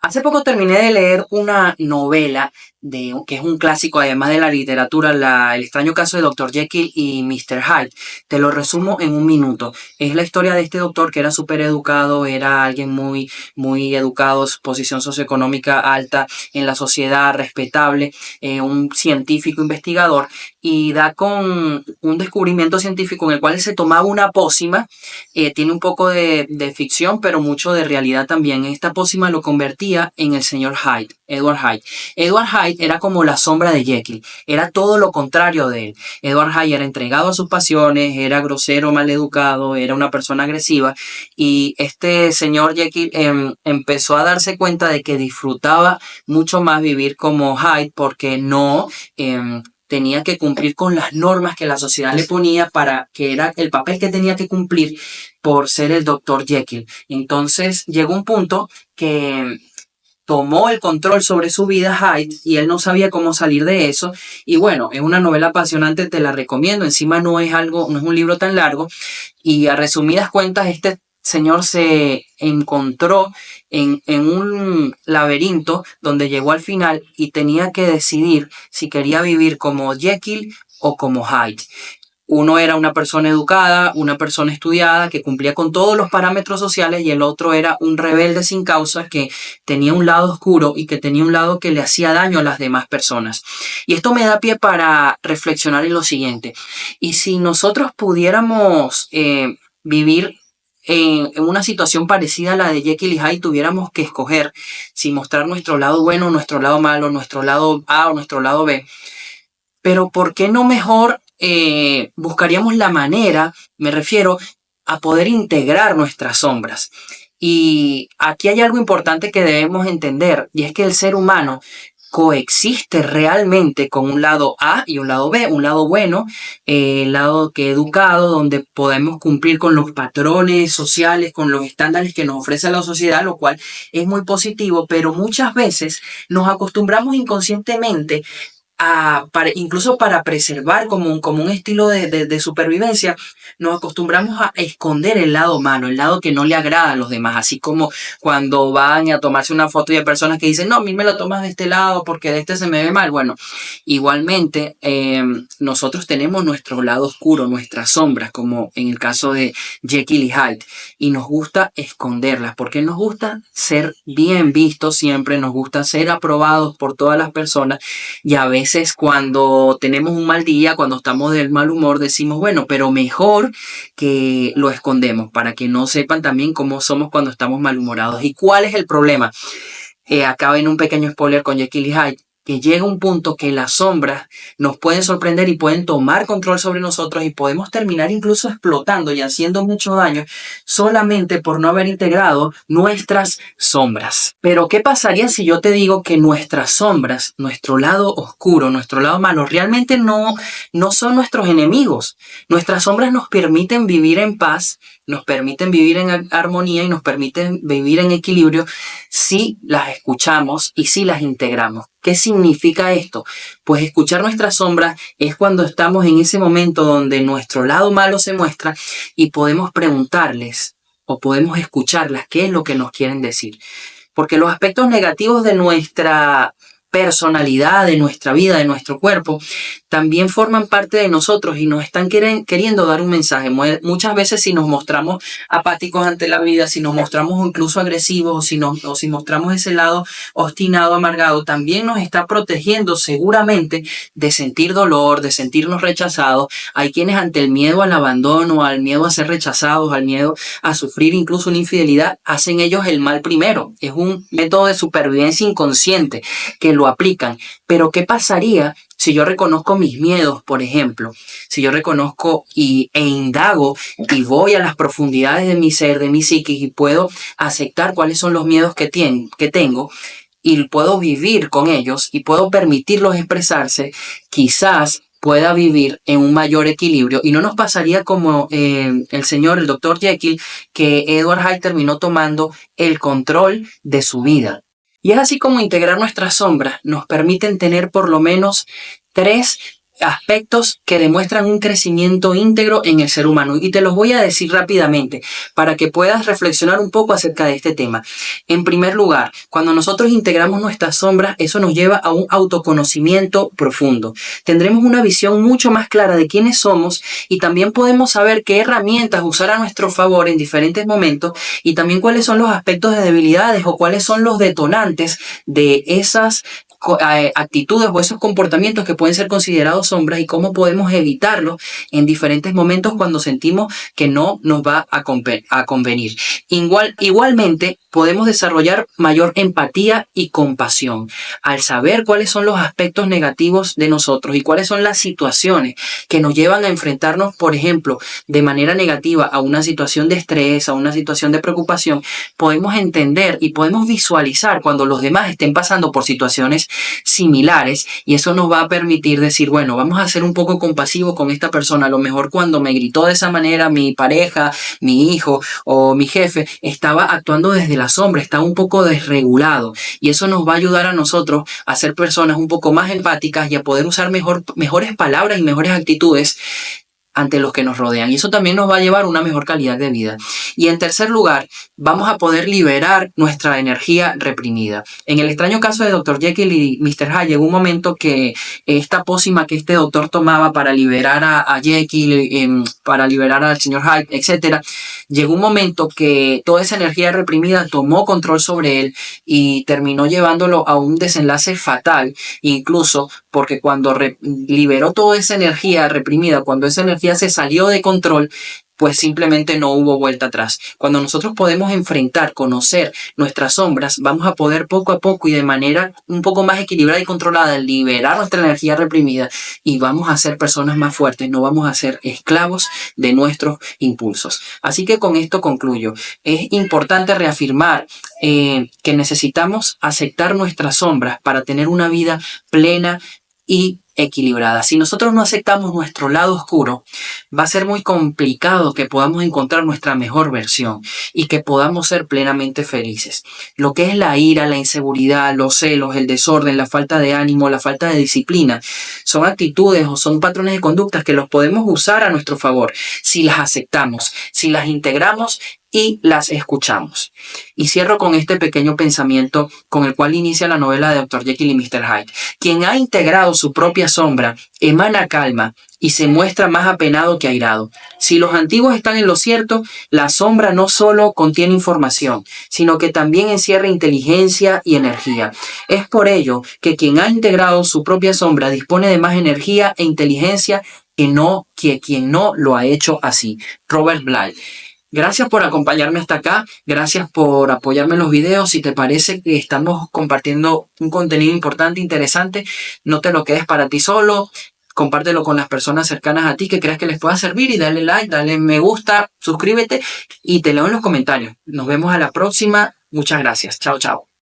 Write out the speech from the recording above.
Hace poco terminé de leer una novela que es un clásico además de la literatura, El extraño caso de Dr. Jekyll y Mr. Hyde. Te lo resumo en un minuto. Es la historia de este doctor que era súper educado, era alguien muy educado, posición socioeconómica alta en la sociedad, respetable, un científico investigador, y da con un descubrimiento científico en el cual él se tomaba una pócima. Tiene un poco de ficción, pero mucho de realidad también. Esta pócima lo convertía en el señor Hyde, Edward Hyde. Edward Hyde era como la sombra de Jekyll, era todo lo contrario de él. Edward Hyde era entregado a sus pasiones, era grosero, maleducado, era una persona agresiva, y este señor Jekyll empezó a darse cuenta de que disfrutaba mucho más vivir como Hyde porque no tenía que cumplir con las normas que la sociedad le ponía, para que era el papel que tenía que cumplir por ser el doctor Jekyll. Entonces llegó un punto que tomó el control sobre su vida Hyde, y él no sabía cómo salir de eso. Y bueno, es una novela apasionante, te la recomiendo. Encima no es un libro tan largo, y a resumidas cuentas este señor se encontró en un laberinto donde llegó al final y tenía que decidir si quería vivir como Jekyll o como Hyde. Uno era una persona educada, una persona estudiada, que cumplía con todos los parámetros sociales, y el otro era un rebelde sin causa que tenía un lado oscuro y que tenía un lado que le hacía daño a las demás personas. Y esto me da pie para reflexionar en lo siguiente. ¿Y si nosotros pudiéramos vivir en una situación parecida a la de Jekyll y Hyde, tuviéramos que escoger si mostrar nuestro lado bueno, nuestro lado malo, nuestro lado A o nuestro lado B? Pero ¿por qué no mejor buscaríamos la manera, me refiero, a poder integrar nuestras sombras? Y aquí hay algo importante que debemos entender, y es que el ser humano coexiste realmente con un lado A y un lado B, un lado bueno, el lado que educado, donde podemos cumplir con los patrones sociales, con los estándares que nos ofrece la sociedad, lo cual es muy positivo, pero muchas veces nos acostumbramos inconscientemente incluso para preservar como un estilo de supervivencia, nos acostumbramos a esconder el lado malo, el lado que no le agrada a los demás. Así como cuando van a tomarse una foto y hay personas que dicen, no, a mí me lo tomas de este lado porque de este se me ve mal. Bueno, igualmente nosotros tenemos nuestro lado oscuro, nuestras sombras, como en el caso de Jekyll y Hyde, y nos gusta esconderlas porque nos gusta ser bien vistos siempre, nos gusta ser aprobados por todas las personas. Y a veces cuando tenemos un mal día, cuando estamos del mal humor, decimos, bueno, pero mejor que lo escondemos para que no sepan también cómo somos cuando estamos malhumorados. ¿Y cuál es el problema? Acaba en un pequeño spoiler con Jekyll y Hyde, que llega un punto que las sombras nos pueden sorprender y pueden tomar control sobre nosotros, y podemos terminar incluso explotando y haciendo mucho daño solamente por no haber integrado nuestras sombras. Pero ¿qué pasaría si yo te digo que nuestras sombras, nuestro lado oscuro, nuestro lado malo, realmente no son nuestros enemigos? Nuestras sombras nos permiten vivir en paz, nos permiten vivir en armonía y nos permiten vivir en equilibrio si las escuchamos y si las integramos. ¿Qué significa esto? Pues escuchar nuestras sombras es cuando estamos en ese momento donde nuestro lado malo se muestra y podemos preguntarles o podemos escucharlas qué es lo que nos quieren decir. Porque los aspectos negativos de nuestra personalidad, de nuestra vida, de nuestro cuerpo, también forman parte de nosotros y nos están queriendo dar un mensaje. Muchas veces, si nos mostramos apáticos ante la vida, si nos mostramos incluso agresivos, o si mostramos ese lado obstinado, amargado, también nos está protegiendo seguramente de sentir dolor, de sentirnos rechazados. Hay quienes ante el miedo al abandono, al miedo a ser rechazados, al miedo a sufrir incluso una infidelidad, hacen ellos el mal primero. Es un método de supervivencia inconsciente que lo aplican. Pero ¿qué pasaría si yo reconozco mis miedos, por ejemplo? Si yo reconozco e indago y voy a las profundidades de mi ser, de mi psiquis, y puedo aceptar cuáles son los miedos que tengo, y puedo vivir con ellos y puedo permitirlos expresarse, quizás pueda vivir en un mayor equilibrio y no nos pasaría como el Dr. Jekyll, que Edward Hyde terminó tomando el control de su vida. Y es así como integrar nuestras sombras nos permiten tener por lo menos tres aspectos que demuestran un crecimiento íntegro en el ser humano, y te los voy a decir rápidamente para que puedas reflexionar un poco acerca de este tema. En primer lugar, cuando nosotros integramos nuestras sombras, eso nos lleva a un autoconocimiento profundo. Tendremos una visión mucho más clara de quiénes somos, y también podemos saber qué herramientas usar a nuestro favor en diferentes momentos, y también cuáles son los aspectos de debilidades o cuáles son los detonantes de esas actitudes o esos comportamientos que pueden ser considerados sombras, y cómo podemos evitarlos en diferentes momentos cuando sentimos que no nos va a convenir. Igualmente, podemos desarrollar mayor empatía y compasión al saber cuáles son los aspectos negativos de nosotros y cuáles son las situaciones que nos llevan a enfrentarnos, por ejemplo, de manera negativa a una situación de estrés, a una situación de preocupación. Podemos entender y podemos visualizar cuando los demás estén pasando por situaciones similares, y eso nos va a permitir decir, bueno, vamos a ser un poco compasivos con esta persona. A lo mejor cuando me gritó de esa manera mi pareja, mi hijo o mi jefe, estaba actuando desde la sombra, estaba un poco desregulado, y eso nos va a ayudar a nosotros a ser personas un poco más empáticas y a poder usar mejores palabras y mejores actitudes ante los que nos rodean, y eso también nos va a llevar a una mejor calidad de vida. Y en tercer lugar, vamos a poder liberar nuestra energía reprimida. En el extraño caso de Dr. Jekyll y Mr. Hyde, llegó un momento que esta pócima que este doctor tomaba para liberar a Jekyll, para liberar al señor Hyde, etc., llegó un momento que toda esa energía reprimida tomó control sobre él y terminó llevándolo a un desenlace fatal, incluso porque cuando liberó toda esa energía reprimida, cuando esa energía se salió de control, pues simplemente no hubo vuelta atrás. Cuando nosotros podemos enfrentar, conocer nuestras sombras, vamos a poder poco a poco y de manera un poco más equilibrada y controlada liberar nuestra energía reprimida, y vamos a ser personas más fuertes, no vamos a ser esclavos de nuestros impulsos. Así que con esto concluyo. Es importante reafirmar que necesitamos aceptar nuestras sombras para tener una vida plena y equilibrada. Si nosotros no aceptamos nuestro lado oscuro, va a ser muy complicado que podamos encontrar nuestra mejor versión y que podamos ser plenamente felices. Lo que es la ira, la inseguridad, los celos, el desorden, la falta de ánimo, la falta de disciplina, son actitudes o son patrones de conductas que los podemos usar a nuestro favor si las aceptamos, si las integramos y las escuchamos. Y cierro con este pequeño pensamiento con el cual inicia la novela de Dr. Jekyll y Mr. Hyde. Quien ha integrado su propia sombra emana calma y se muestra más apenado que airado. Si los antiguos están en lo cierto, la sombra no solo contiene información, sino que también encierra inteligencia y energía. Es por ello que quien ha integrado su propia sombra dispone de más energía e inteligencia que quien no lo ha hecho así. Robert Bly. Gracias por acompañarme hasta acá, gracias por apoyarme en los videos. Si te parece que estamos compartiendo un contenido importante, interesante, no te lo quedes para ti solo, compártelo con las personas cercanas a ti que creas que les pueda servir, y dale like, dale me gusta, suscríbete y te leo en los comentarios. Nos vemos a la próxima. Muchas gracias. Chao, chao.